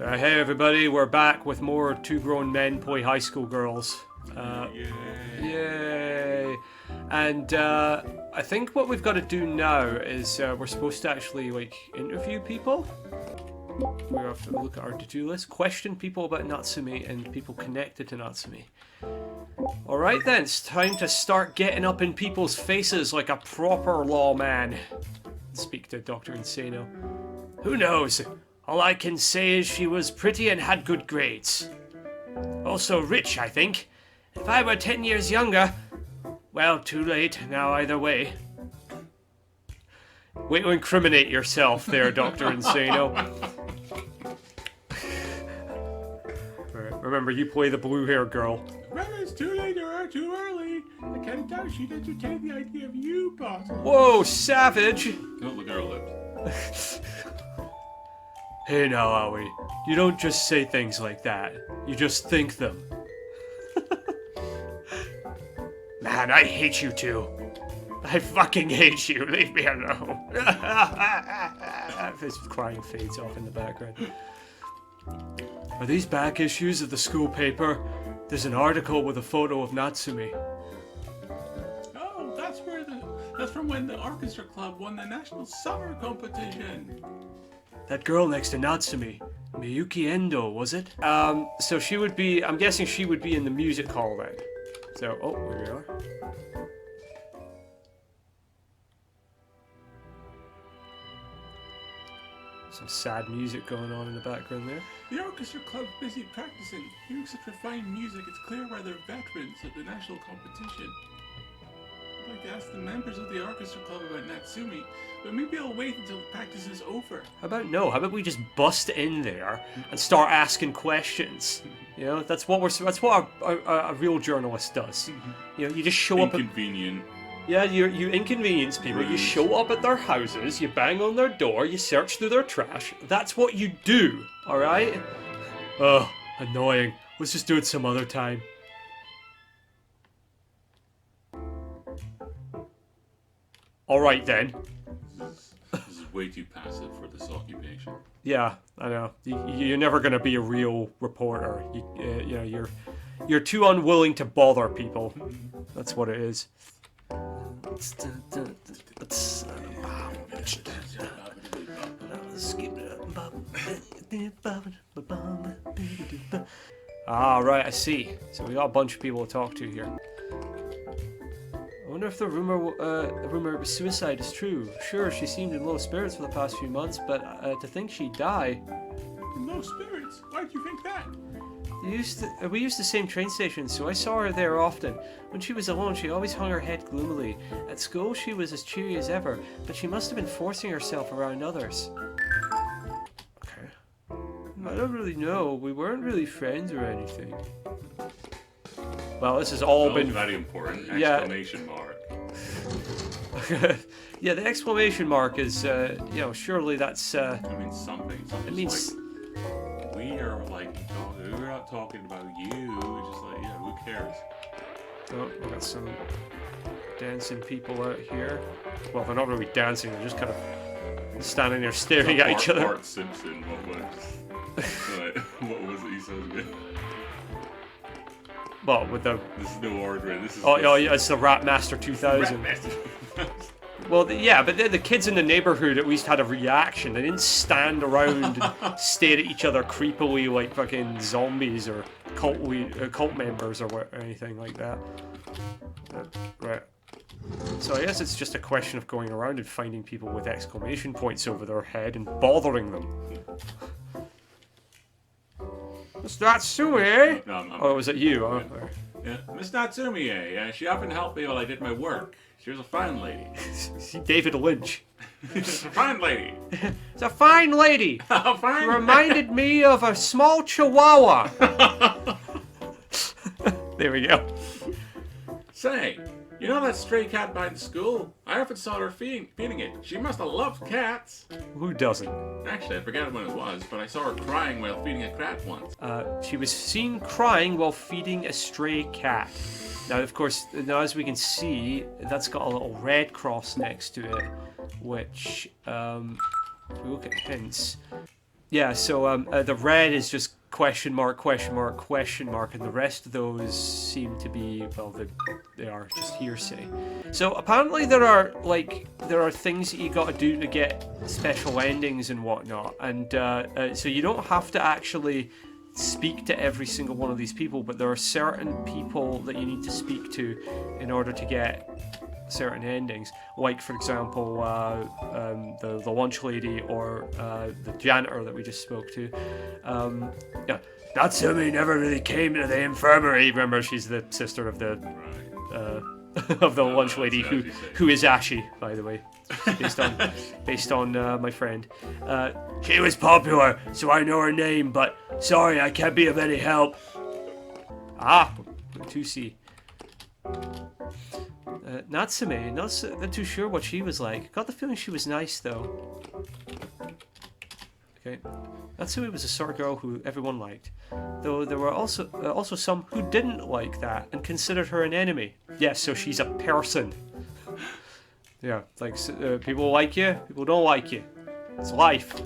Hey everybody, we're back with more Two Grown Men Play High School Girls. Yay! And I think what we've got to do now is we're supposed to actually like interview people. We have to look at our to-do list, question people about Natsume and people connected to Natsume. Alright then, it's time to start getting up in people's faces like a proper lawman. Speak to Dr. Insano. Who knows? All I can say is she was pretty and had good grades. Also rich, I think. If I were 10 years younger... Well, too late now either way. Way to incriminate yourself there, Dr. Insano. Remember, you play the blue-haired girl. Whether it's too late or too early, I can't doubt she'd entertain the idea of you, boss. Whoa, savage! Don't look at her lips. Hey now, Aoi. You don't just say things like that. You just think them. Man, I hate you two. I fucking hate you. Leave me alone. His crying fades off in the background. Are these back issues of the school paper? There's an article with a photo of Natsume. Oh, that's from when the orchestra club won the national summer competition. That girl next to Natsume. Miyuki Endo, was it? So she would be, I'm guessing she would be in the music hall then. So, oh, here we are. Some sad music going on in the background there. The orchestra club's busy practicing. Hearing such refined music, it's clear why they're veterans at the national competition. I'd like to ask the members of the orchestra club about Natsume, but maybe I'll wait until the practice is over. How about we just bust in there and start asking questions? You know, that's what a real journalist does. You know, you just show up. Inconvenient. Yeah, you inconvenience people. You show up at their houses, you bang on their door, you search through their trash. That's what you do, alright? Ugh, annoying. Let's just do it some other time. Alright then. This is way too passive for this occupation. Yeah, I know. You're never gonna be a real reporter. You know, you're too unwilling to bother people. That's what it is. Ah, right, I see. So we got a bunch of people to talk to here. I wonder if the rumor of suicide is true. Sure, she seemed in low spirits for the past few months, but to think she'd die... In low spirits? Why do you think that? We used the same train station, so I saw her there often. When she was alone, she always hung her head gloomily. At school, she was as cheery as ever, but she must have been forcing herself around others. Okay. I don't really know. We weren't really friends or anything. Well, this has all been... very important. Yeah. Exclamation mark. Yeah, the exclamation mark is, you know, surely that's... I mean something. It means... Like, we're not talking about you. We're just like, yeah, who cares? Oh, we got some dancing people out here. Well, they're not really dancing, they're just kind of standing there staring at each other. Bart Simpson, what was it he says? Well, with the... This is no order. This is... Oh, yeah, it's the Rap Master 2000. Rap Master 2000. Well, yeah, but the kids in the neighborhood at least had a reaction. They didn't stand around and stare at each other creepily like fucking zombies or cult members or anything like that. Right. So I guess it's just a question of going around and finding people with exclamation points over their head and bothering them. Miss Natsume, eh? No, Oh, was it you? Oh, yeah. Miss Natsume, she often helped me while I did my work. She was a fine lady. See, David Lynch. She's a fine lady. It's a fine lady. A fine She reminded me of a small chihuahua. There we go. Say, you know that stray cat behind the school? I often saw her feeding it. She must have loved cats. Who doesn't? Actually, I forget when it was, but I saw her crying while feeding a cat once. She was seen crying while feeding a stray cat. Now, of course, now as we can see, that's got a little red cross next to it, which, if we look at hints, Yeah, so the red is just question mark, question mark, question mark, and the rest of those seem to be, well, they are just hearsay. So apparently there are things that you got to do to get special endings and whatnot, and so you don't have to actually speak to every single one of these people, but there are certain people that you need to speak to in order to get certain endings, like for example the lunch lady or the janitor that we just spoke to. Yeah, Natsumi never really came to the infirmary. Remember, she's the sister of the of the lunch lady who is Ashi, by the way, based on my friend. She was popular, so I know her name, but sorry, I can't be of any help. 2C. Natsume, not too sure what she was like. Got the feeling she was nice, though. Okay. Natsume was a sort of girl who everyone liked. Though there were also some who didn't like that and considered her an enemy. Yes, so she's a person. Yeah, like, people like you, people don't like you. It's life.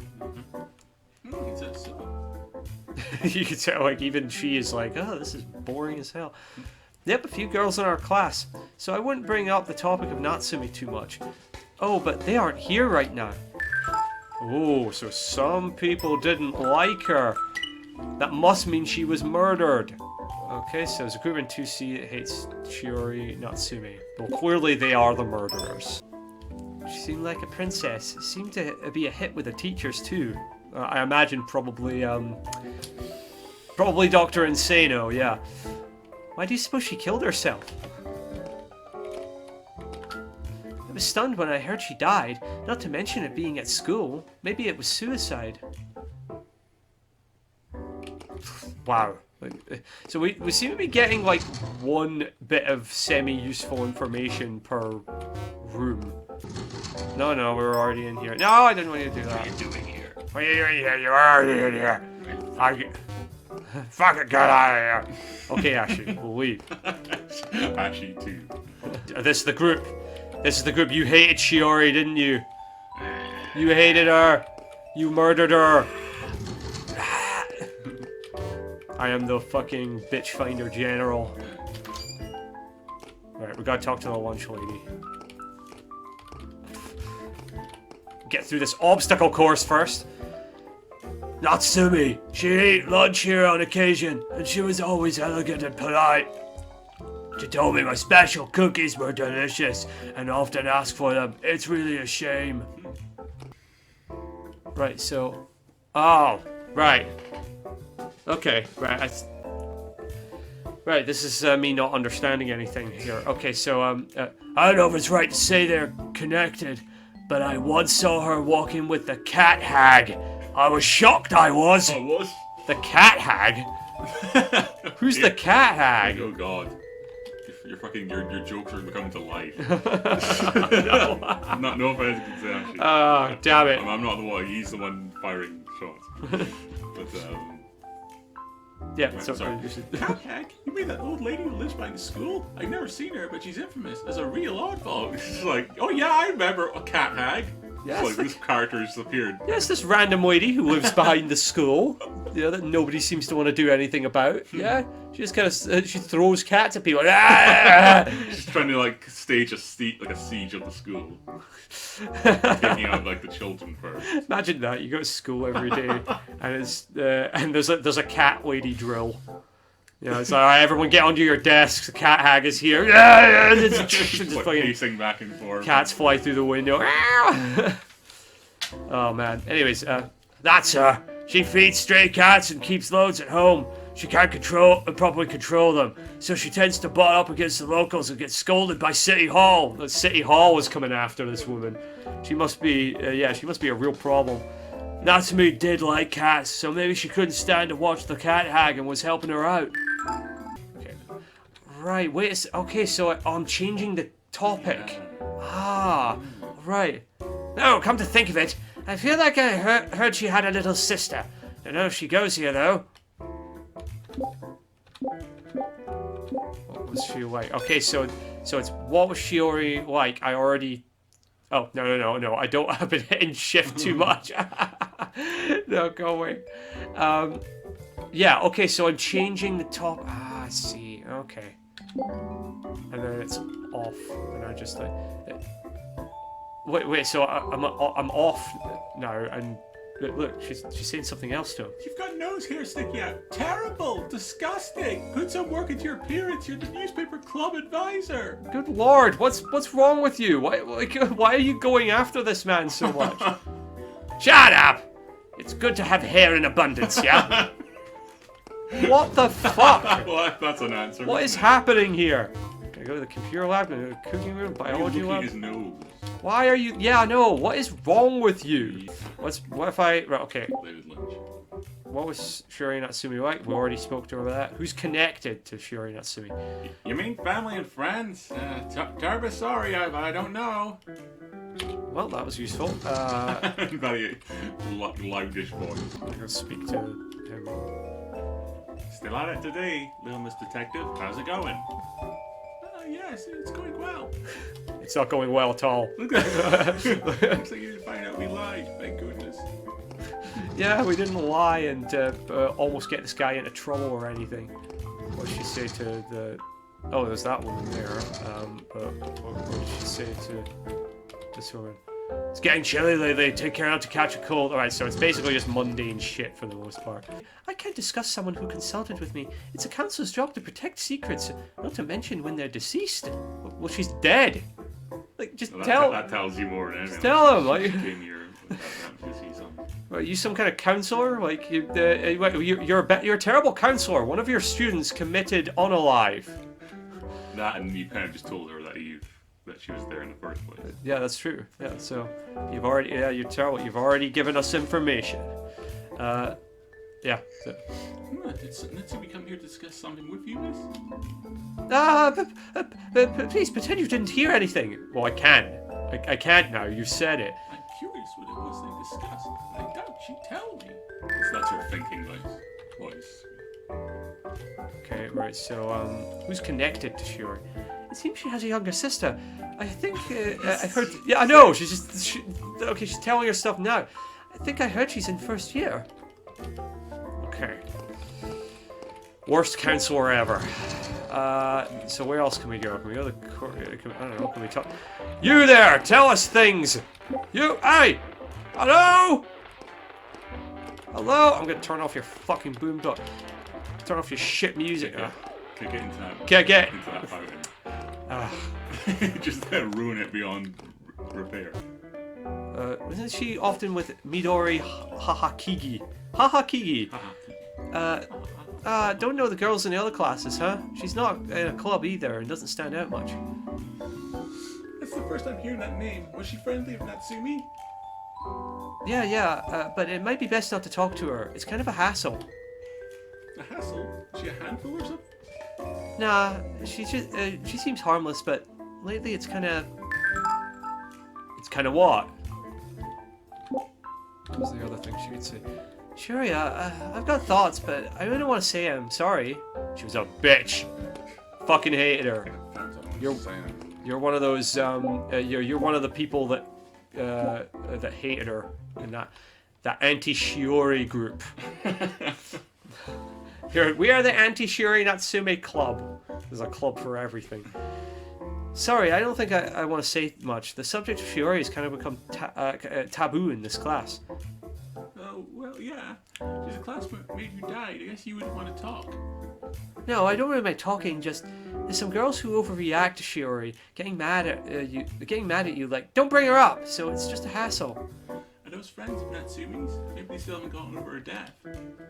You can tell, like, even she is like, oh, this is boring as hell. Yep, a few girls in our class, so I wouldn't bring up the topic of Natsumi too much. Oh, but they aren't here right now. Oh, so some people didn't like her. That must mean she was murdered. Okay, so there's a group in 2C that hates Shiori Natsume. Well, clearly they are the murderers. She seemed like a princess. Seemed to be a hit with the teachers too. I imagine probably Dr. Insano, yeah. Why do you suppose she killed herself? I was stunned when I heard she died, not to mention it being at school. Maybe it was suicide. Wow. So we seem to be getting like one bit of semi-useful information per room. No, we're already in here. No, I didn't want you to do that. What are you doing here? What are you doing here? You're already in here. Fucking get out of here. Okay, Ashley, we'll leave. Ashley too. This is the group. This is the group. You hated Shiori, didn't you? You hated her. You murdered her. I am the fucking bitch finder general. Alright, we gotta talk to the lunch lady. Get through this obstacle course first. Natsumi, she ate lunch here on occasion, and she was always elegant and polite. She told me my special cookies were delicious, and often asked for them. It's really a shame. Right, so... Oh, right. Okay, right. Right, this is me not understanding anything here. Okay, so, I don't know if it's right to say they're connected, but I once saw her walking with the cat hag. I was shocked, I was. Oh, what? The cat hag? Who's the cat hag? Oh god. Your jokes are coming to life. No. No offense, actually. Oh, damn it. I'm not the one. He's the one firing shots. But yeah, right, so sorry. Cat hag? You mean that old lady who lives by the school? I've never seen her, but she's infamous as a real oddball. It's like, oh yeah, I remember a cat hag. Yes, It's like this character just appeared. Yes, this random lady who lives behind the school, that nobody seems to want to do anything about. Yeah, she just kind of she throws cats at people. She's trying to like stage a siege of the school, taking out like the children first. Imagine that, you go to school every day and it's and there's a cat lady drill. You know, it's like, alright, everyone get onto your desks, the cat hag is here. It's just like pacing back and forth. Cats fly through the window. Oh man. Anyways, that's her. She feeds stray cats and keeps loads at home. She can't properly control them, so she tends to butt up against the locals and get scolded by City Hall. The City Hall is coming after this woman. She must be, she must be a real problem. Natsumi did like cats, so maybe she couldn't stand to watch the cat hag and was helping her out. Okay. Right, wait okay, so I'm changing the topic. Ah, right. No, come to think of it, I feel like I heard she had a little sister. Don't know if she goes here, though. What was she like? Okay, so it's what was Shiori like? I already... Oh, no, I don't have been hitting shift too much. No, go away. Yeah, okay, so I'm changing the top. Ah, I see. Okay. And then it's off. And I just like... Wait, so I'm off now, and look, she's saying something else to him. You've got nose hair sticking out. Terrible. Disgusting. Put some work into your appearance. You're the newspaper club advisor. Good lord, what's wrong with you? Why are you going after this man so much? Shut up! It's good to have hair in abundance, yeah? What the fuck? Well, that's an answer. What is happening here? Can I go to the computer lab, go to the cooking room, biology Look lab? at his nose. Why are you... Yeah, I know. What is wrong with you? What if I... Right, okay. What was Shiori Natsumi like? We already spoke to her about that. Who's connected to Shiori Natsumi? You mean family and friends? Terribly sorry, I don't know. Well, that was useful. Very loudish voice. I'm going to speak to him. Still at it today, little Miss Detective. How's it going? Yes, it's going well. It's not going well at all. Looks like you didn't find out we lied. Thank goodness. Yeah, we didn't lie and almost get this guy into trouble or anything. What did she say to the... Oh, there's that woman there. But what did she say to this woman? It's getting chilly lately. Take care not to catch a cold. Alright, so it's basically just mundane shit for the most part. I can't discuss someone who consulted with me. It's a counselor's job to protect secrets, not to mention when they're deceased. Well, she's dead. Like, just Well, tell... That tells you more than anything. Tell him, like... She came here to see something. Are you some kind of counselor? Like, you're a terrible counselor. One of your students committed unalive. That, and you kind of just told her that she was there in the first place. Yeah, that's true. Yeah, so you're terrible. You've already given us information. Yeah. So. Did Natsumi come here to discuss something with you, miss? Please pretend you didn't hear anything. Well, I can. I can't now. You said it. I'm curious what it was they discussed. I doubt she'd tell me. That's her thinking voice. Okay, right. So, who's connected to Shiori? It seems she has a younger sister. I think I heard. Yeah, I know. Okay, she's telling her stuff now. I think I heard she's in first year. Okay. Worst counselor ever. So where else can we go? Can we go to the... I don't know. Can we talk? You there! Tell us things! You... Hey! Hello? Hello? I'm gonna turn off your fucking boom dot. Turn off your shit music. Can't get into that. Can't get... Into that fountain. Just ruin it beyond repair. Isn't she often with Midori Hahakigi? Hahakigi! Don't know the girls in the other classes, huh? She's not in a club either and doesn't stand out much. That's the first time hearing that name. Was she friendly with Natsumi? Yeah, but it might be best not to talk to her. It's kind of a hassle. A hassle? Is she a handful or something? Nah, she seems harmless, but lately it's kind of... It's kind of what? What was the other thing she could say? Sure, yeah, I've got thoughts, but I really don't want to say I'm sorry. She was a bitch. Fucking hated her. You're one of those, you're one of the people that hated her in that anti-Shiori group. We are the anti-Shiori Natsume club. There's a club for everything. Sorry, I don't think I want to say much. The subject of Shiori has kind of become taboo in this class. Oh, well, yeah. She's a classmate who died. I guess you wouldn't want to talk. No, I don't really mind talking, just there's some girls who overreact to Shiori, getting mad at you like, don't bring her up, so it's just a hassle. Are those friends of Natsumi's? Maybe they still haven't gotten over her death.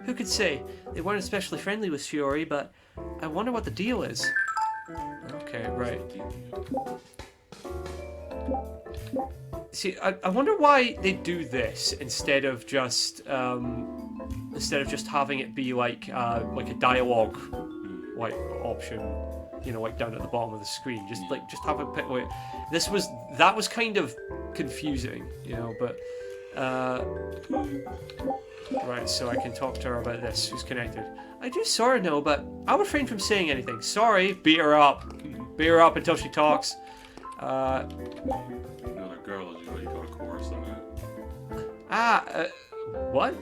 Who could say? They weren't especially friendly with Shiori, but I wonder what the deal is. Okay, right. See, I wonder why they do this instead of just having it be like a dialogue like option, you know, like down at the bottom of the screen. Just have it pick. That was kind of confusing, you know, but right. So I can talk to her about this. Who's connected? I do sort of know, but I'll refrain from saying anything. Sorry, beat her up until she talks. Another girl, as you got a chorus on that. What?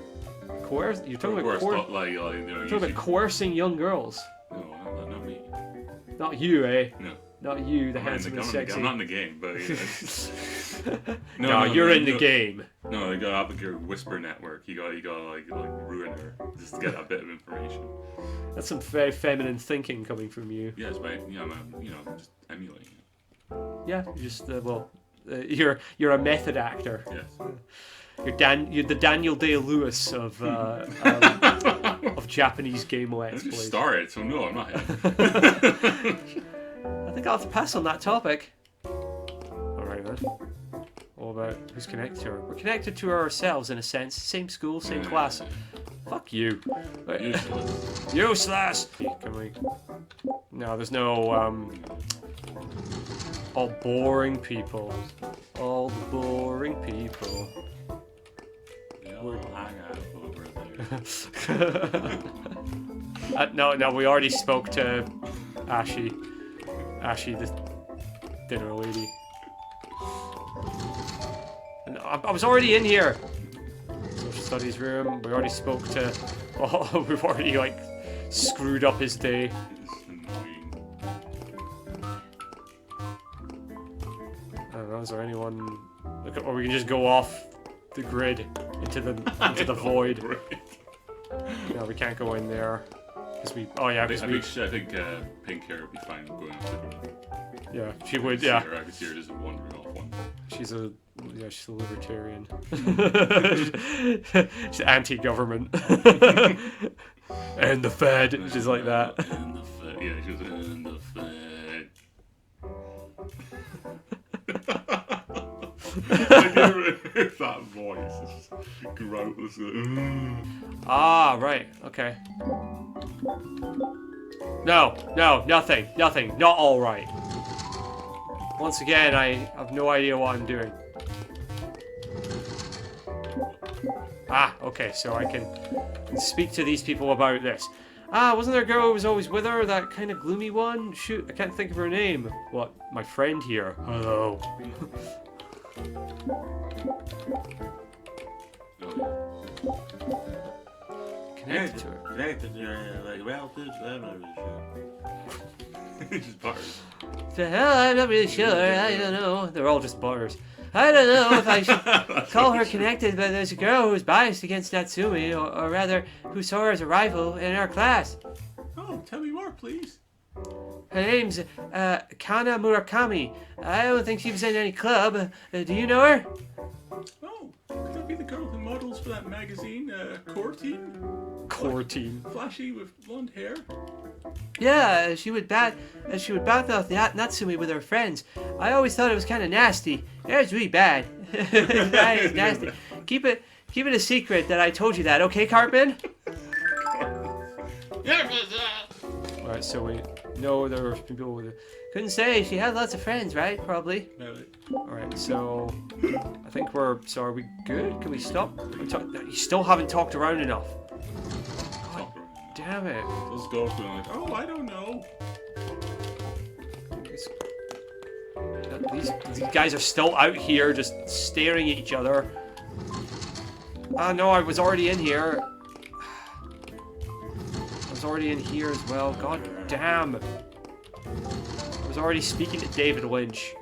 You're talking about coercing young girls. No, not me. Not you, eh? No. Not you, the handsome and sexy. I'm not in the game, but no, you're in the game. No, you gotta have your whisper network. You gotta like ruin her just to get that bit of information. That's some very feminine thinking coming from you. Yes, but I'm just emulating it. Yeah, you're a method actor. Yes. You're the Daniel Day-Lewis of Japanese game let's plays. I just plays. started, so no, I'm not him. I think I'll have to pass on that topic. Alright then. What about who's connected to her? We're connected to her ourselves in a sense. Same school, same class. Fuck you. Useless. Useless! Can we... No, there's no, all boring people. All the boring people. They all hang out over there. No, we already spoke to Ashy. Ashy, the dinner lady. And I was already in here. Social studies room. We already spoke to... Oh, we've already, like, screwed up his day. It's annoying. I don't know, is there anyone... Or we can just go off the grid into the void. No, we can't go in there. We, oh yeah, because I think pink hair would be fine going up the room. Yeah, she would. Yeah, I could see her just wandering off one. She's a libertarian. She's anti-government. And the Fed. She's like that. And the Fed. Yeah, she was in the Fed. That voice is gross. Ah, right. Okay. No, nothing, not all right. Once again, I have no idea what I'm doing. Ah, okay, so I can speak to these people about this. Ah, wasn't there a girl who was always with her? That kind of gloomy one? Shoot, I can't think of her name. What? My friend here. Hello. Connected to her. Connected to her, like relatives, I'm not really sure. Just bars. The hell, I'm not really sure. I don't know. They're all just bars. I don't know if I should call her connected, but there's a girl who's biased against Natsumi, or rather, who saw her as a rival in our class. Oh, tell me more, please. Her name's Kana Murakami. I don't think she was in any club. Do you know her? Oh, could that be the girl who models for that magazine, Core Team? Core Team. Flashy with blonde hair. Yeah, she would bat off the Natsumi with her friends. I always thought it was kind of nasty. It was really bad. It's nasty. Keep it a secret that I told you that, okay, Cartman? Alright, so we know there were people with... Couldn't say. She had lots of friends, right? Probably. Alright, so... I think we're... So are we good? Can we stop? You still haven't talked around enough. God damn it. Let's go up and like, oh, I don't know. These guys are still out here just staring at each other. Ah, no, I was already in here. I was already in here as well. God damn. I was already speaking to David Lynch.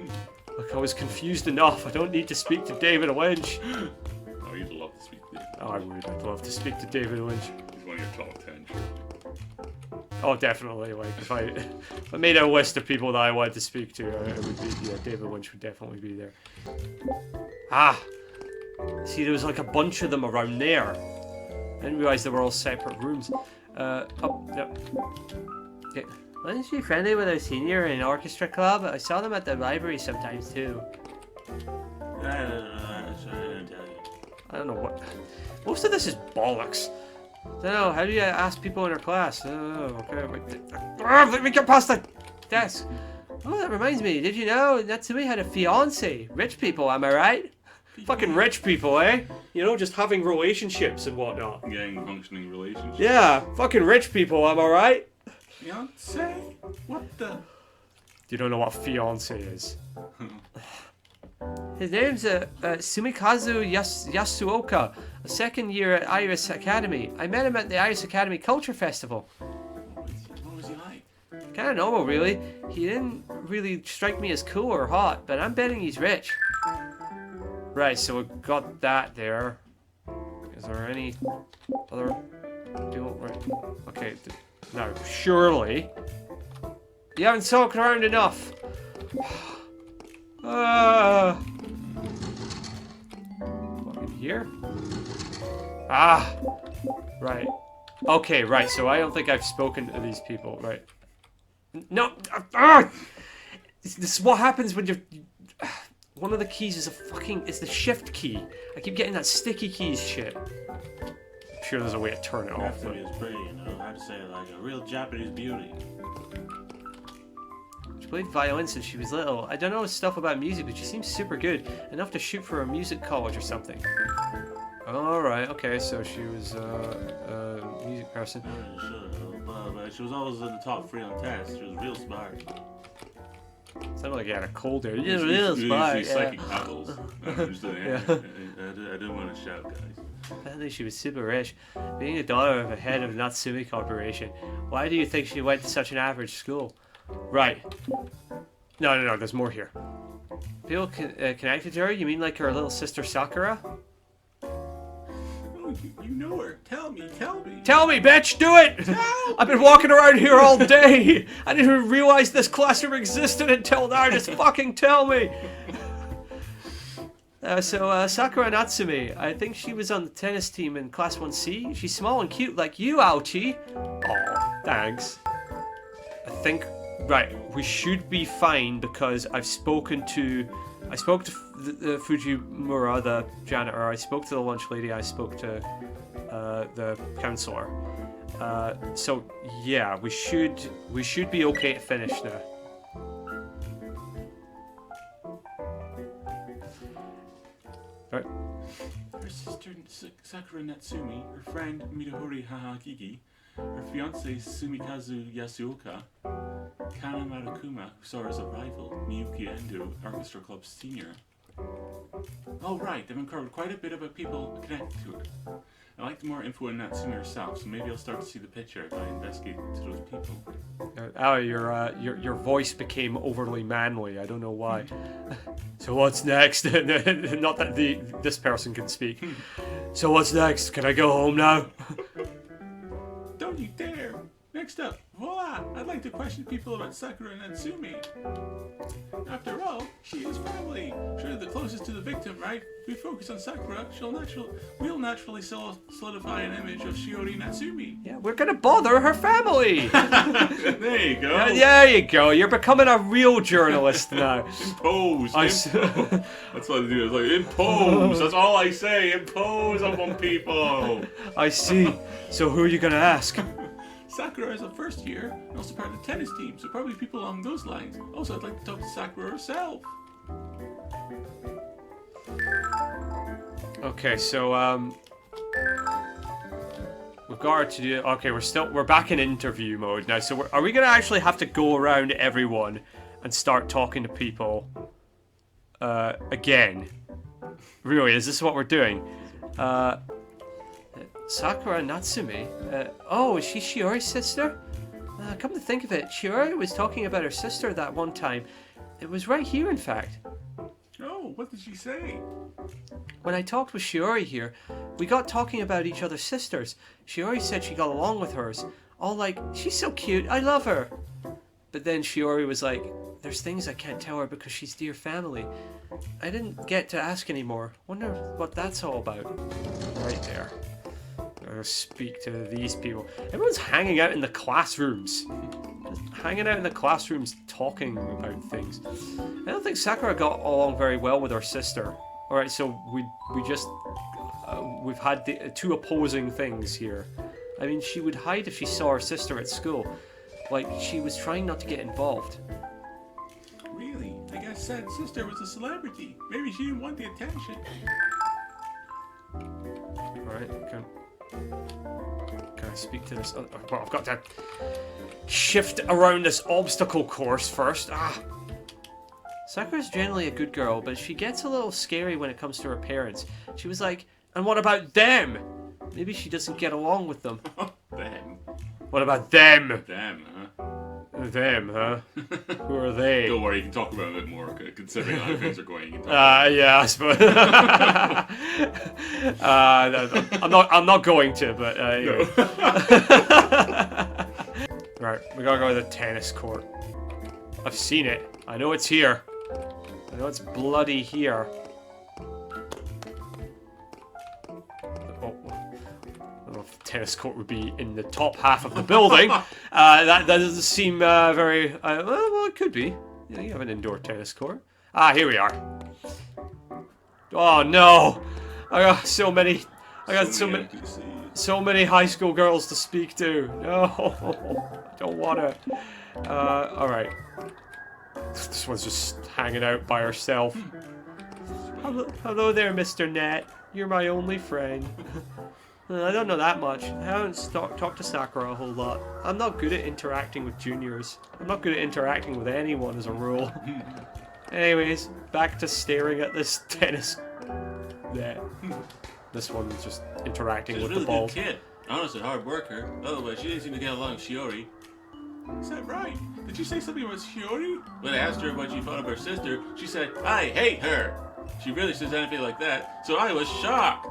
Look, I was confused enough. I don't need to speak to David Lynch. Oh, you'd love to speak to David. Oh, I would. I'd love to speak to David Lynch. He's one of your top 10, surely. Oh, definitely. Like, if I made a list of people that I wanted to speak to, it would be, yeah, David Lynch would definitely be there. Ah! See, there was like a bunch of them around there. I didn't realize they were all separate rooms. Oh, yep. Yeah. Wasn't she friendly with our senior in orchestra club? I saw them at the library sometimes too. I don't know what. Most of this is bollocks. I don't know. How do you ask people in our class? Oh, okay. Let me get past the desk. Oh, that reminds me. Did you know Natsumi had a fiance? Rich people, am I right? Fucking rich people, eh? You know, just having relationships and whatnot. Getting functioning relationships. Yeah, fucking rich people, am I right? Fiance? What the? You don't know what fiance is. His name's Sumikazu Yasuoka. a second year at Iris Academy. I met him at the Iris Academy Culture Festival. What was he like? Kind of normal, really. He didn't really strike me as cool or hot, but I'm betting he's rich. Right, so we got that there. Is there any other deal? Right. Okay, now, surely. You haven't talked around enough. What, in here? Ah! Right. Okay, right, so I don't think I've spoken to these people, right? No! This is what happens when you're... One of the keys is it's the shift key. I keep getting that sticky keys shit. I'm sure there's a way to turn it off. Natsumi is pretty, you know. I'd say like a real Japanese beauty. She played violin since she was little. I don't know stuff about music, but she seems super good. Enough to shoot for a music college or something. Alright, okay, so she was a music person. But she was always in the top 3 on tests. She was real smart. Sounded like you had a cold there. She's Real smart, yeah. psychic battles. I didn't want to shout, guys. Apparently she was super rich. Being a daughter of a head of Natsumi Corporation, why do you think she went to such an average school? Right. No, there's more here. People connected to her? You mean like her little sister Sakura? Oh, you know her. Tell me. Tell me, bitch! Do it! I've been walking around here all day! I didn't even realize this classroom existed until now! Just fucking tell me! Sakura Natsumi, I think she was on the tennis team in Class 1C. She's small and cute like you, Ouchie. Aw, thanks. I think... Right, we should be fine because I spoke to the Fujimura, the janitor, I spoke to the lunch lady, I spoke to the counselor. So yeah, we should be okay to finish now. Right. Her sister Sakura Natsumi, her friend Midori Hahagigi, her fiance Sumikazu Yasuoka, Kana Marakuma, who saw her as a rival, Miyuki Endo, Orchestra Club's senior. Oh right, they've uncovered quite a bit about people connected to her. I'd like more info on Natsumi herself, so maybe I'll start to see the picture if I investigate to those people. Your voice became overly manly. I don't know why. So what's next? Not that this person can speak. So what's next? Can I go home now? Don't you dare! Next up, voila! I'd like to question people about Sakura Natsumi. After all, she is family. Surely the closest to the victim, right? If we focus on Sakura, we'll naturally solidify an image of Shiori Natsumi. Yeah, we're gonna bother her family. There you go. Yeah, there you go. You're becoming a real journalist now. Impose. That's what I do. It's like impose. That's all I say. Impose upon people. I see. So who are you gonna ask? Sakura is a first year and also part of the tennis team, so probably people along those lines. Also, I'd like to talk to Sakura herself. Okay, so we've got her to do. Okay, we're back in interview mode now. So are we gonna actually have to go around everyone and start talking to people again? Really, is this what we're doing? Sakura Natsumi? Oh, is she Shiori's sister? Come to think of it, Shiori was talking about her sister that one time. It was right here, in fact. Oh, what did she say? When I talked with Shiori here, we got talking about each other's sisters. Shiori said she got along with hers. All like, she's so cute, I love her. But then Shiori was like, there's things I can't tell her because she's dear family. I didn't get to ask anymore. Wonder what that's all about. Right there. I'll speak to these people. Everyone's hanging out in the classrooms. Just hanging out in the classrooms talking about things. I don't think Sakura got along very well with her sister. Alright, so we've had the two opposing things here. I mean, she would hide if she saw her sister at school. Like, she was trying not to get involved. Really? I guess said sister was a celebrity. Maybe she didn't want the attention. Alright, can I speak to this? Well, I've got to shift around this obstacle course first. Sakura's generally a good girl, but she gets a little scary when it comes to her parents. She was like, And what about them? Maybe she doesn't get along with them. Them? What about them? Them, huh? Them, huh? Who are they? Don't worry, you can talk about it a bit more, considering how things are going. You can talk Yeah, I suppose. I'm not going to, but anyway. Right, we gotta go to the tennis court. I've seen it. I know it's here. I know it's bloody here. Oh, I don't know if the tennis court would be in the top half of the building. That doesn't seem very... well, it could be. Yeah, you have an indoor tennis court. Ah, here we are. Oh no! I got so many high school girls to speak to. No, I don't wanna. Alright. This one's just hanging out by herself. Hello there, Mr. Net. You're my only friend. I don't know that much. I haven't talked to Sakura a whole lot. I'm not good at interacting with juniors. I'm not good at interacting with anyone as a rule. Anyways, back to staring at this tennis net. This one's just interacting with the ball. She's a really good kid. Honestly, hard worker. Otherwise, she didn't seem to get along with Shiori. Is that right? Did you say something about Shiori? When I asked her what she thought of her sister, she said, I hate her. She really says anything like that, so I was shocked.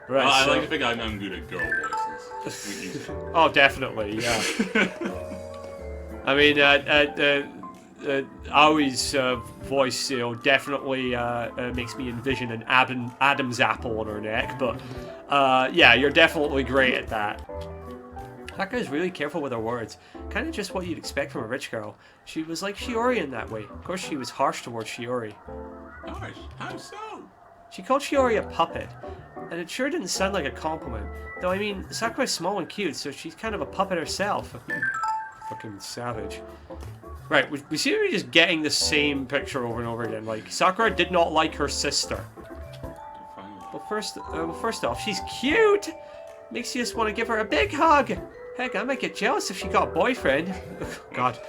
Right, I like to think I'm good at girl voices. Oh, definitely, yeah. I mean, Aoi's voice, definitely makes me envision an Adam's apple on her neck, but yeah, you're definitely great at that. Sakura's really careful with her words. Kind of just what you'd expect from a rich girl. She was like Shiori in that way. Of course, she was harsh towards Shiori. Harsh? How so? She called Shiori a puppet, and it sure didn't sound like a compliment. Though, I mean, Sakura's small and cute, so she's kind of a puppet herself. Fucking savage. Right, we seem to be just getting the same picture over and over again. Like, Sakura did not like her sister. Well, first off, she's cute! Makes you just want to give her a big hug! Heck, I might get jealous if she got a boyfriend. God.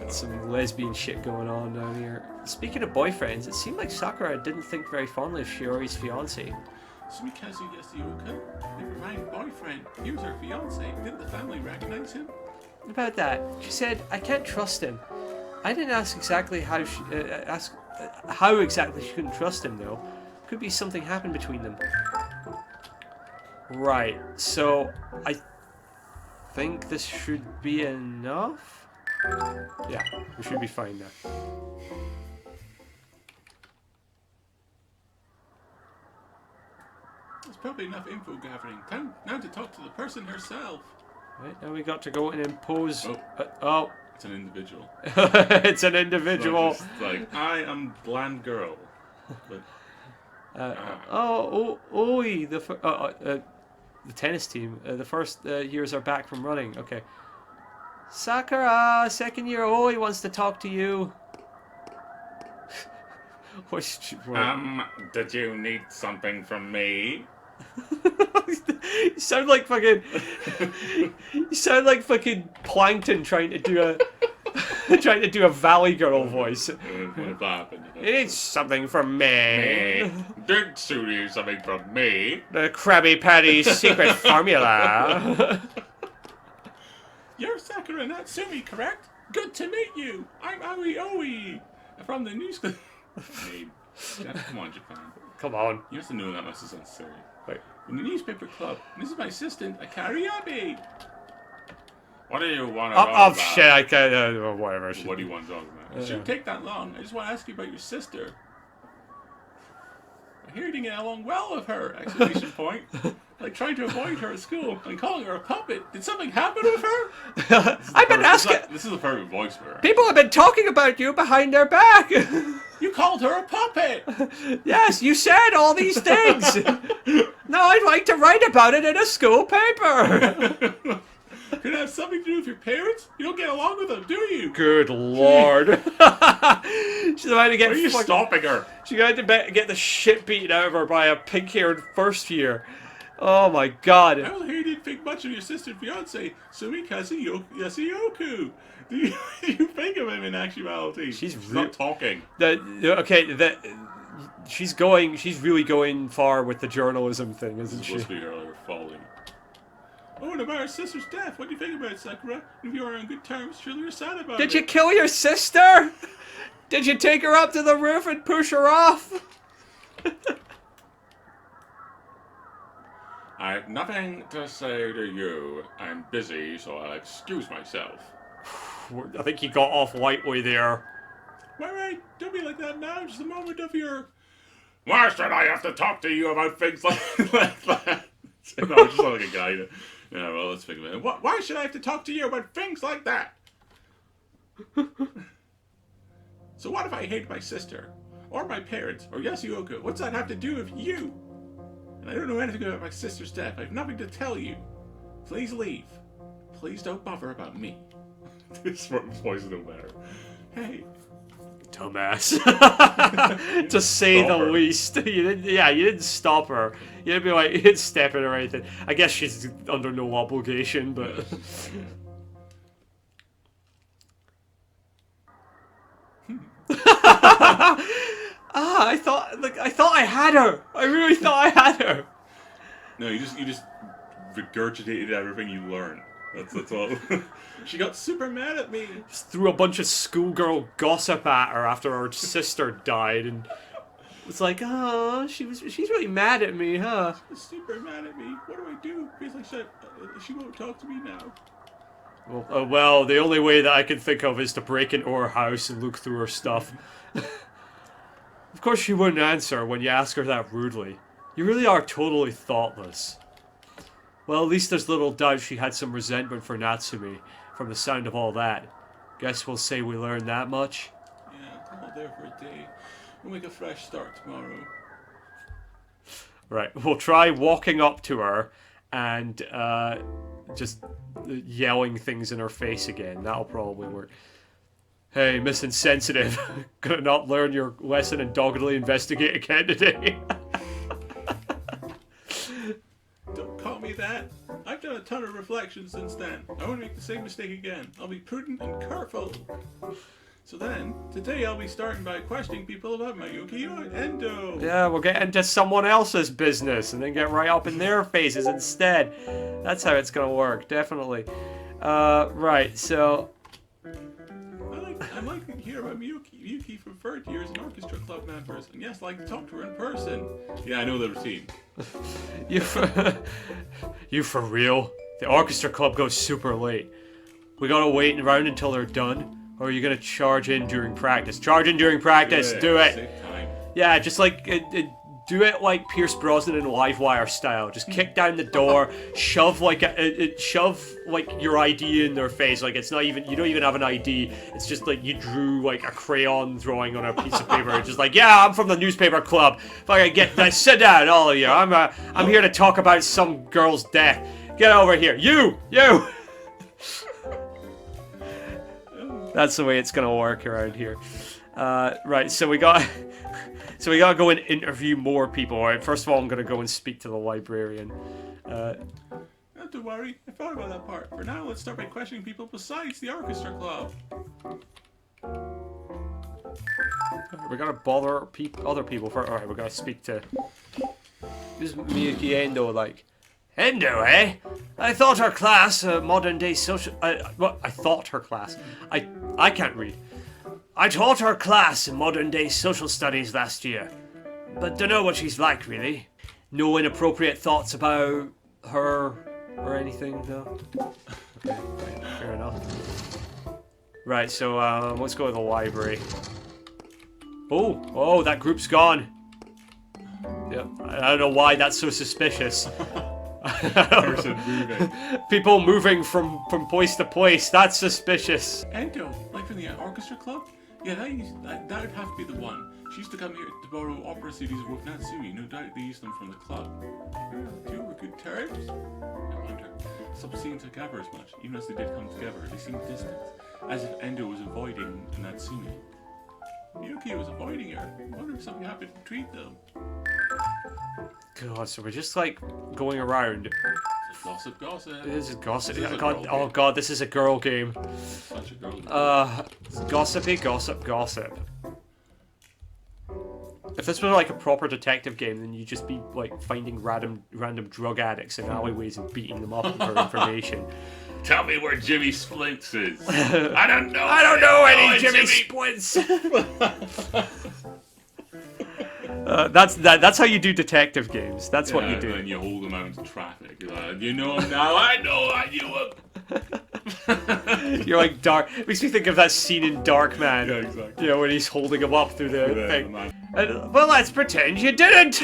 That's some lesbian shit going on down here. Speaking of boyfriends, it seemed like Sakura didn't think very fondly of Shiori's fiancé. Sumikazu Yasuoka? Never mind boyfriend. He was her fiancé. Didn't the family recognize him? About that, she said, I can't trust him. I didn't ask exactly how how exactly she couldn't trust him, though. Could be something happened between them. Right, so I think this should be enough? Yeah, we should be fine now. There's probably enough info gathering. Time now to talk to the person herself. Right, now we got to go and impose... Oh. It's an individual. It's an individual. It's not just like, I am bland girl. But, the tennis team. The first years are back from running. Okay. Sakura, second year Oi wants to talk to you. did you need something from me? You sound like fucking. You sound like fucking Plankton trying to do a Valley Girl voice. It needs something from me. Did Sue need something from me? The Krabby Patty's secret formula. You're Sakura Natsumi, correct? Good to meet you. I'm Oi from the news. Come on, Japan. Come on. You have to know that must have sound silly. Wait. In the newspaper club. This is my assistant, Akari Abe. What do you want to Oh, talk about? shit, I can't, whatever. What do you want to talk about? It shouldn't take that long. I just want to ask you about your sister. I hear you didn't get along well with her, exclamation point. Like trying to avoid her at school and calling her a puppet. Did something happen with her? I've been asking... This is a perfect voice for her. People have been talking about you behind their back. You called her a puppet! Yes, you said all these things. Now I'd like to write about it in a school paper. Could it have something to do with your parents? You don't get along with them, do you? Good lord. She's about to get... Why are you stopping her? She's going to get the shit beaten out of her by a pink-haired first year. Oh my god. I hear you didn't think much of your sister and fiance, Sumikazu Yasuoku. Do you think of him in actuality? She's not talking. she's really going far with the journalism thing, isn't It's she? supposed to be her like falling. Oh, and about our sister's death. What do you think about it, Sakura? If you are on good terms, surely you're sad about it. Did you kill your sister? Did you take her up to the roof and push her off? I have nothing to say to you. I'm busy, so I'll excuse myself. I think he got off lightly there. Right, don't be like that now. Just a moment of your... Why should I have to talk to you about things like that? No, just like a guy. Yeah, well, let's think about it. Why should I have to talk to you about things like that? So what if I hate my sister? Or my parents? Or Yasuoka? What's that have to do with you? And I don't know anything about my sister's death. I have nothing to tell you. Please leave. Please don't bother about me. This voice don't matter. Hey. Dumbass. To say Stop the her. least. You didn't stop her. You didn't be like, you didn't step in or anything. I guess she's under no obligation, but... I thought I had her. I really thought I had her. No, you just regurgitated everything you learned. That's all. She got super mad at me. Just threw a bunch of schoolgirl gossip at her after her sister died, and was like, "Oh, she's really mad at me, huh?" She's super mad at me. What do I do? Feels like she won't talk to me now. Well, the only way that I can think of is to break into her house and look through her stuff. Of course she wouldn't answer when you ask her that rudely. You really are totally thoughtless. Well, at least there's little doubt she had some resentment for Natsumi, from the sound of all that. Guess we'll say we learned that much? Yeah, I'm all there for a day. We'll make a fresh start tomorrow. Right, we'll try walking up to her and just yelling things in her face again. That'll probably work. Hey, Miss Insensitive, gonna not learn your lesson and doggedly investigate again today? Don't call me that. I've done a ton of reflection since then. I won't make the same mistake again. I'll be prudent and careful. So then, today I'll be starting by questioning people about Mayuki and Endo. Yeah, we'll get into someone else's business and then get right up in their faces instead. That's how it's gonna work, definitely. Right, so... I like to hear about Miyuki. Miyuki from 30 years and orchestra club members. And yes, I like to talk to her in person. Yeah, I know the routine. You for real? The orchestra club goes super late. We gotta wait around until they're done? Or are you gonna charge in during practice? Charge in during practice, do it! Save time. Yeah, just like, do it like Pierce Brosnan in Livewire style. Just kick down the door, shove like your ID in their face. Like it's not even, you don't even have an ID. It's just like you drew like a crayon drawing on a piece of paper. Just like, yeah, I'm from the newspaper club. Sit down, all of you. I'm here to talk about some girl's death. Get over here, you. That's the way it's gonna work around here. Right, so we gotta go and interview more people. Alright, first of all, I'm gonna go and speak to the librarian. Not to worry, I thought about that part. For now, let's start by questioning people besides the orchestra club. We gotta bother other people first. Alright, we gotta speak to... Who's Miyuki Endo like? Endo, eh? I thought her class, modern day social... I thought her class. I can't read. I taught her class in modern day social studies last year. But don't know what she's like, really. No inappropriate thoughts about her or anything, no? Okay, right, fair enough. Right, so let's go to the library. Oh, that group's gone. Yep, I don't know why that's so suspicious. Person moving. People moving from place to place, that's suspicious. Endo, like from the orchestra club? Yeah, that would have to be the one. She used to come here to borrow opera CDs with Natsumi. No doubt they used them from the club. The two were good terms? I wonder. Stopped seeing together as much. Even as they did come together, they seemed distant. As if Endo was avoiding Natsumi. Miyuki was avoiding her. I wonder if something happened between them. God, so we're just like going around. Gossip. This is gossip. This is a God, girl oh game. god, this is a girl game. Such a girl. Gossipy, gossip. If this was like a proper detective game, then you'd just be like finding random drug addicts in alleyways and beating them up for information. Tell me where Jimmy Splints is. I don't know. I don't know any Jimmy Splints. That's how you do detective games. That's what you do. And you hold them out into traffic. You're like, you know him now. I know. I knew him. You're like Dark. Makes me think of that scene in Dark Man. Yeah, exactly. You know, when he's holding him up through the thing. Man. And, well, let's pretend you didn't.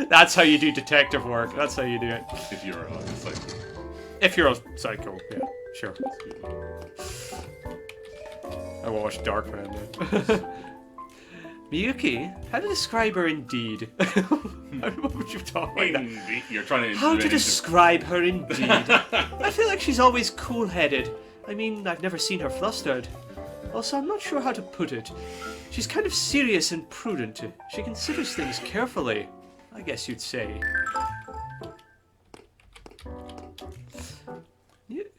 That's how you do detective work. That's how you do it. If you're a psycho. If you're a psycho, yeah, sure. I watched Dark Man then. Miyuki, how to describe her indeed? What would you talk like that? You're trying to. How to describe her indeed? I feel like she's always cool-headed. I mean, I've never seen her flustered. Also, I'm not sure how to put it. She's kind of serious and prudent. She considers things carefully, I guess you'd say.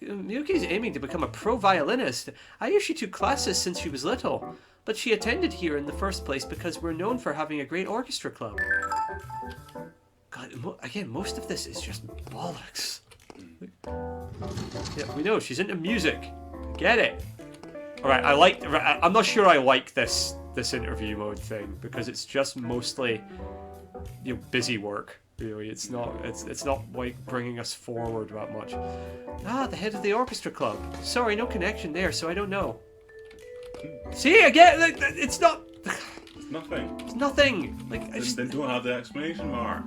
Miyuki's aiming to become a pro violinist. I hear she took classes since she was little, but she attended here in the first place because we're known for having a great orchestra club. God, again, most of this is just bollocks. Yeah, we know she's into music. I get it. All right, I'm not sure I like this interview mode thing because it's just mostly, you know, busy work. Really, it's not like bringing us forward that much. Ah, the head of the orchestra club. Sorry, no connection there, so I don't know. See, again, it's not. It's nothing. It's nothing. Like I Then don't have the explanation mark.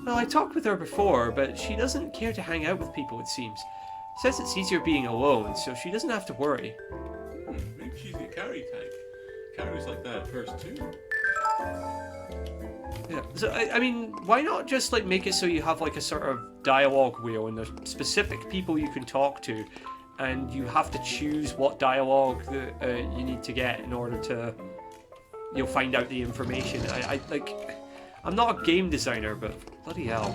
Well, I talked with her before, but she doesn't care to hang out with people. It seems. Says it's easier being alone, so she doesn't have to worry. Maybe she's the Carrie type. Carrie's like that at first too. Yeah, so I mean, why not just like make it so you have like a sort of dialogue wheel and there's specific people you can talk to, and you have to choose what dialogue you need to get in order to, you know, find out the information. I like, I'm not a game designer, but bloody hell.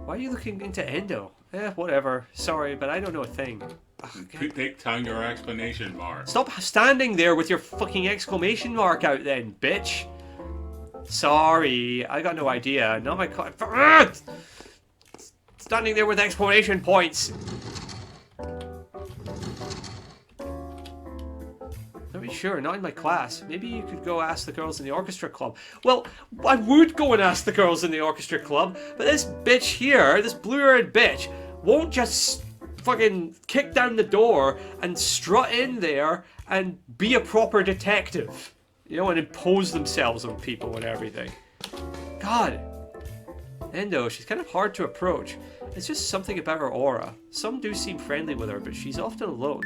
Why are you looking into Endo? Whatever. Sorry, but I don't know a thing. Take down your explanation mark. Stop standing there with your fucking exclamation mark out then, bitch. Sorry, I got no idea. Not my standing there with exclamation points. Not really sure, not in my class. Maybe you could go ask the girls in the orchestra club. Well, I would go and ask the girls in the orchestra club, but this bitch here, this blue-haired bitch, won't just fucking kick down the door and strut in there and be a proper detective, you know, and impose themselves on people and everything. God. Endo, she's kind of hard to approach. It's just something about her aura. Some do seem friendly with her, but she's often alone.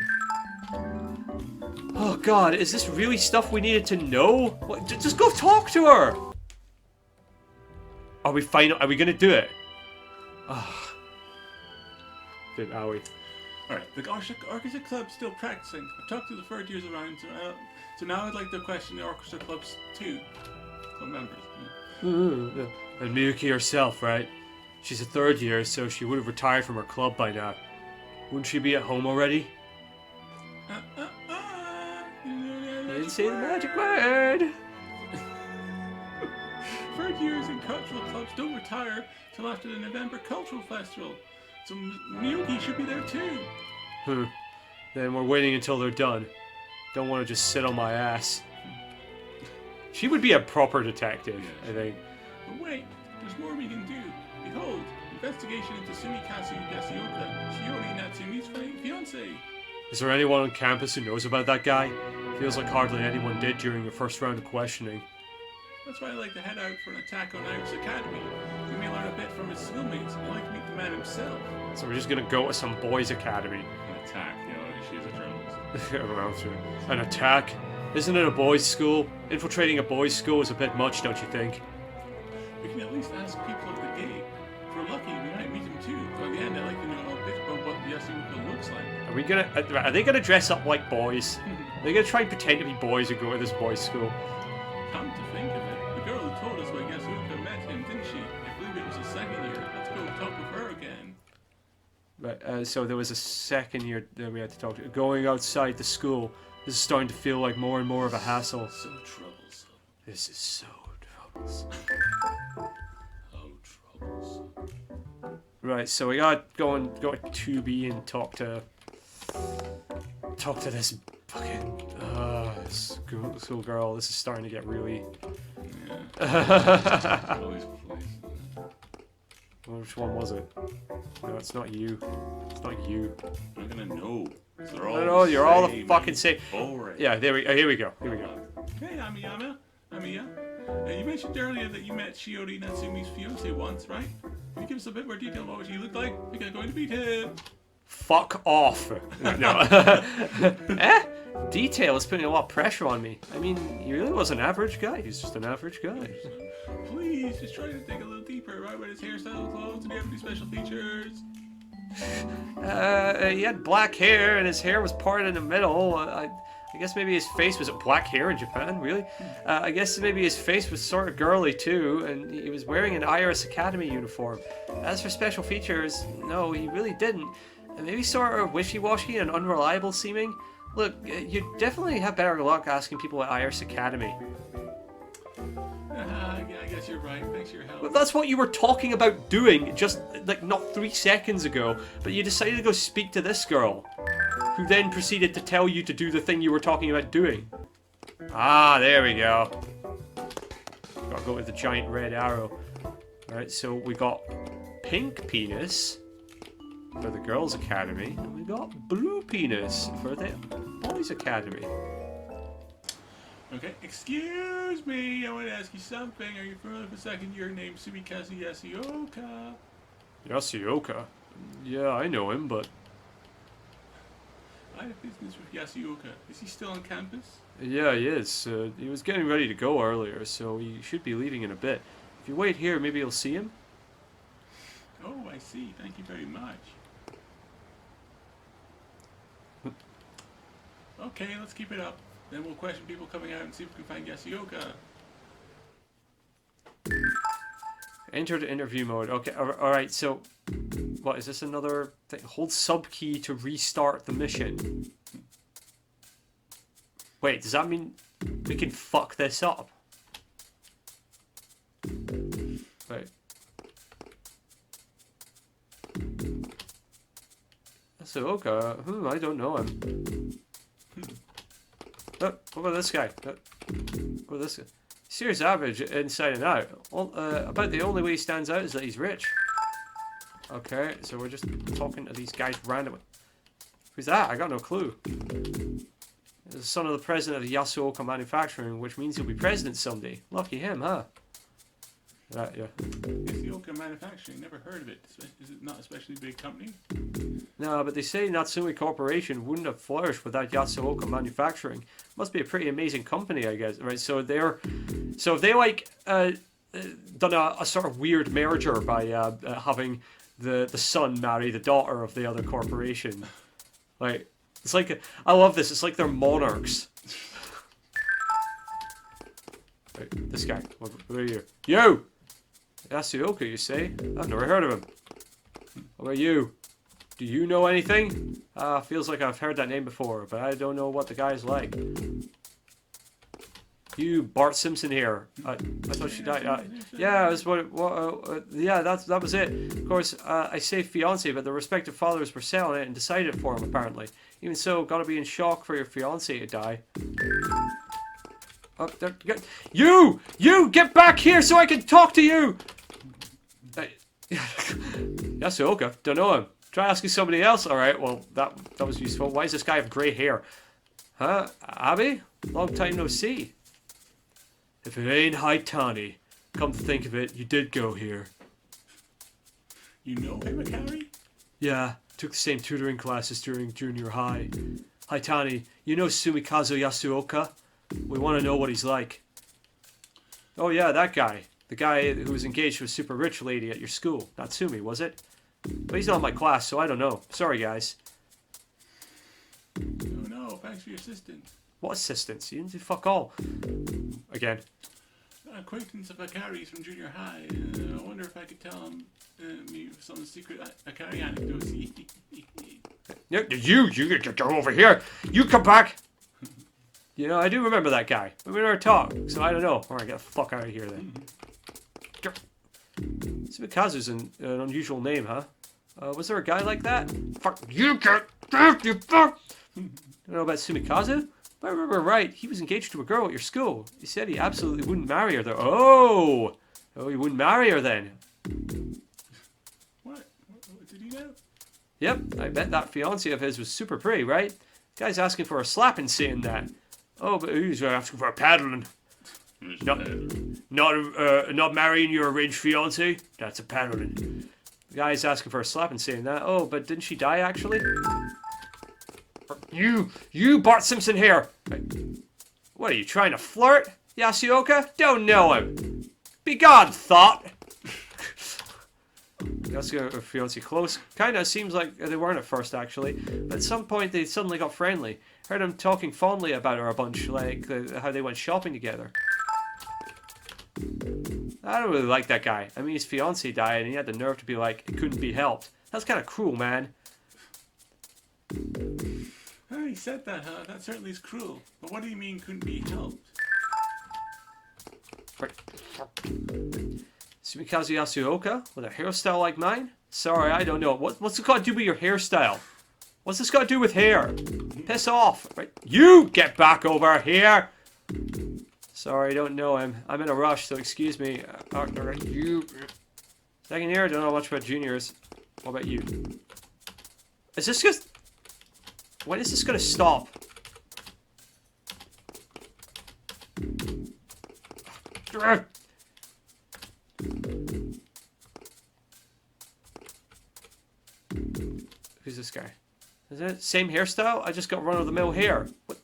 Oh God, is this really stuff we needed to know? What, just go talk to her! Are we fine? Are we gonna do it? Oh. Dude, are we? Alright, the orchestra club's still practicing. I've talked to the third years around, so now I'd like to question the orchestra club's club members. Yeah. And Miyuki herself, right? She's a third year, so she would have retired from her club by now. Wouldn't she be at home already? You didn't say the magic word! Third years in cultural clubs don't retire till after the November Cultural Festival. So Miyuki should be there too. Then we're waiting until they're done. Don't want to just sit on my ass. She would be a proper detective, I think. But wait, there's more we can do. Behold, investigation into Sumikazu Yasioka, Shiori Natsumi's fiancé. Is there anyone on campus who knows about that guy? Feels like hardly anyone did during the first round of questioning. That's why I like to head out for an attack on Iris Academy. We may learn a bit from his schoolmates. I like to meet the man himself. So we're just gonna go to some boys' academy. An attack, you know, she's a journalist. An attack? Isn't it a boys' school? Infiltrating a boys' school is a bit much, don't you think? We can at least ask people at the gate. If we're lucky, we might meet him too. By the end, I'd like to know a bit about what Yasuoka looks like. Are they gonna dress up like boys? Are they gonna try and pretend to be boys and go to this boys' school? Come to think of it, the girl who told us where Yasuoka met him, didn't she? I believe it was the second year. Let's go talk with her again. Right, so there was a second year that we had to talk to. Going outside the school. This is starting to feel like more and more of a hassle. So troublesome. This is so troublesome. Oh, troublesome. Right, so we gotta go to 2B and talk to this fucking this school girl. This is starting to get really. Yeah. Always plays. Which one was it? No, it's not you. It's not you. I'm not gonna know. They're all No, you're all the same fucking and same. boring. Yeah, here we go. Here we go. Hey, Amiyama. Amiya. You mentioned earlier that you met Shiori Natsumi's fiance once, right? Can you give us a bit more detail about what she looked like? I think I'm going to meet him. Fuck off. No. Detail is putting a lot of pressure on me. I mean, he really was an average guy. He's just an average guy. Please, just try to dig a little deeper, right? About his hairstyle, clothes, and do you have any special features? He had black hair, and his hair was parted in the middle. I guess maybe his face was black hair in Japan, really. I guess maybe his face was sort of girly too, and he was wearing an Iris Academy uniform. As for special features, no, he really didn't. Maybe sort of wishy-washy and unreliable seeming. Look, you definitely have better luck asking people at Iris Academy. Yeah, I guess you're right. Thanks for your help. But that's what you were talking about doing just, like, not 3 seconds ago. But you decided to go speak to this girl, who then proceeded to tell you to do the thing you were talking about doing. Ah, there we go. Gotta go with the giant red arrow. Alright, so we got pink penis for the girls' academy, and we got blue penis for the boys' academy. Okay, excuse me, I want to ask you something. Are you familiar with a second year named Sumikazu Yasuoka? Yasuoka? Yeah, I know him, but... I have business with Yasuoka. Is he still on campus? Yeah, he is. He was getting ready to go earlier, so he should be leaving in a bit. If you wait here, maybe you'll see him? Oh, I see. Thank you very much. Okay, let's keep it up. Then we'll question people coming out and see if we can find Yasuoka. Enter the interview mode. Okay, alright, so... What, is this another thing? Hold sub key to restart the mission. Wait, does that mean we can fuck this up? Wait. Yasuoka? I don't know him. Oh, what about this guy? What about this guy? Serious average inside and out. Well, about the only way he stands out is that he's rich. Okay, so we're just talking to these guys randomly. Who's that? I got no clue. The son of the president of Yasuoka Manufacturing, which means he'll be president someday. Lucky him, huh? Yeah. Yasuoka Manufacturing, never heard of it. Is it not a especially big company? No, but they say Natsumi Corporation wouldn't have flourished without Yasuoka Manufacturing. Must be a pretty amazing company, I guess. Right? So if they like done a sort of weird merger by having the son marry the daughter of the other corporation. Like, it's like I love this. It's like they're monarchs. Right, this guy. What are you? You! Yasuoka, you say? I've never heard of him. What about you? Do you know anything? Feels like I've heard that name before, but I don't know what the guy's like. You, Bart Simpson here. I thought she died. Yeah, that's yeah, that was it. Of course, I say fiance, but the respective fathers were selling it and decided for him, apparently. Even so, gotta be in shock for your fiance to die. Oh, you! You! Get back here so I can talk to you! Yasuoka, don't know him. Try asking somebody else. Alright, well, that was useful. Why does this guy have grey hair? Huh? Abby? Long time no see. If it ain't Haitani, come to think of it, you did go here. You know him, Akari? Yeah, took the same tutoring classes during junior high. Haitani, you know Sumikazu Yasuoka? We want to know what he's like. Oh yeah, that guy. The guy who was engaged to a super rich lady at your school. Natsumi, was it? But he's not in my class, so I don't know. Sorry, guys. Oh no, thanks for your assistance. What assistance? You didn't do fuck all. Again. Acquaintance of Akari's from junior high. I wonder if I could tell him me some secret Akari anecdotes. You get over here. You come back. You know, I do remember that guy. We never talked, so I don't know. Alright, get the fuck out of here then. Sumikazu's an unusual name, huh? Was there a guy like that? Fuck, you fuck! You fuck! Don't know about Sumikazu? If I remember right, he was engaged to a girl at your school. He said he absolutely wouldn't marry her though. Oh! Oh, he wouldn't marry her then. What did he know? Yep, I bet that fiancée of his was super pretty, right? Guy's asking for a slapping saying that. Oh, but he's asking for a paddling. Not marrying your arranged fiancée? That's a paddling. The guy's asking for a slapping saying that. Oh, but didn't she die actually? You Bart Simpson here! What are you trying to flirt? Yasuoka? Don't know him. Be gone, thought! Yasuoka and fiancé close. Kinda seems like they weren't at first actually. But at some point they suddenly got friendly. Heard him talking fondly about her a bunch, like how they went shopping together. I don't really like that guy. I mean, his fiancée died and he had the nerve to be like, it couldn't be helped. That's kind of cruel, man. Oh, he said that, huh? That certainly is cruel. But what do you mean couldn't be helped? Sumikazu Yasuoka with a hairstyle like mine? Sorry, I don't know. What's it got to do with your hairstyle? What's this got to do with hair? Piss off. Right? You get back over here. Sorry, I don't know him. I'm in a rush, so excuse me. You. Second year, I don't know much about juniors. What about you? Is this just... When is this going to stop? Who's this guy? Is it same hairstyle? I just got run-of-the-mill hair. What?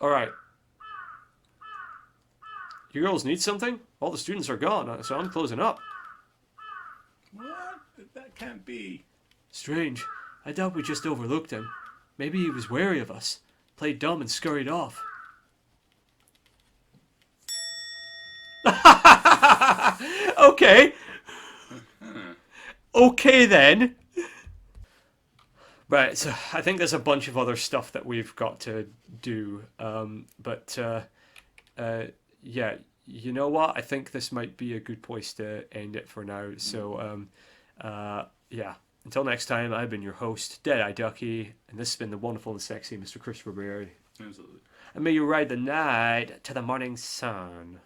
Alright. You girls need something? All the students are gone, so I'm closing up. What? That can't be. Strange. I doubt we just overlooked him. Maybe he was wary of us. Played dumb and scurried off. Okay. Okay then. Right, so I think there's a bunch of other stuff that we've got to do. Yeah, you know what? I think this might be a good place to end it for now. So, yeah. Until next time, I've been your host, DeadEye Ducky, and this has been the wonderful and sexy Mr. Christopher Berry. Absolutely. And may you ride the night to the morning sun.